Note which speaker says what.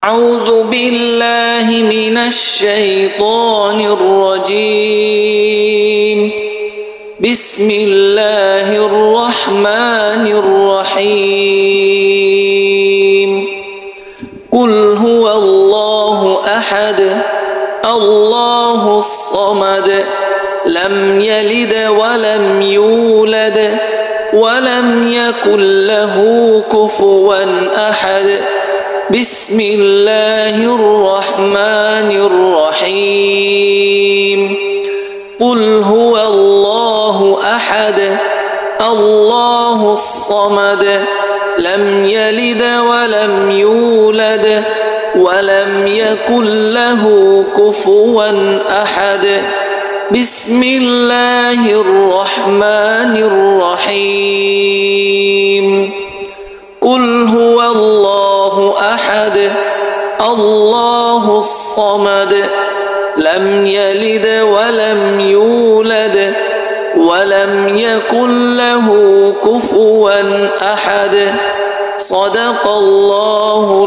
Speaker 1: أعوذ بالله من الشيطان الرجيم. بسم الله الرحمن الرحيم. قل هو الله أحد الله الصمد لم يلد ولم يولد ولم يكن له كفوا أحد. بسم الله الرحمن الرحيم. قل هو الله أحد الله الصمد لم يلد ولم يولد ولم يكن له كفوا أحد. بسم الله الرحمن الرحيم. قل هو الله أحد الله الصمد لم يلد ولم يولد ولم يكن له كفوا أحد. صدق الله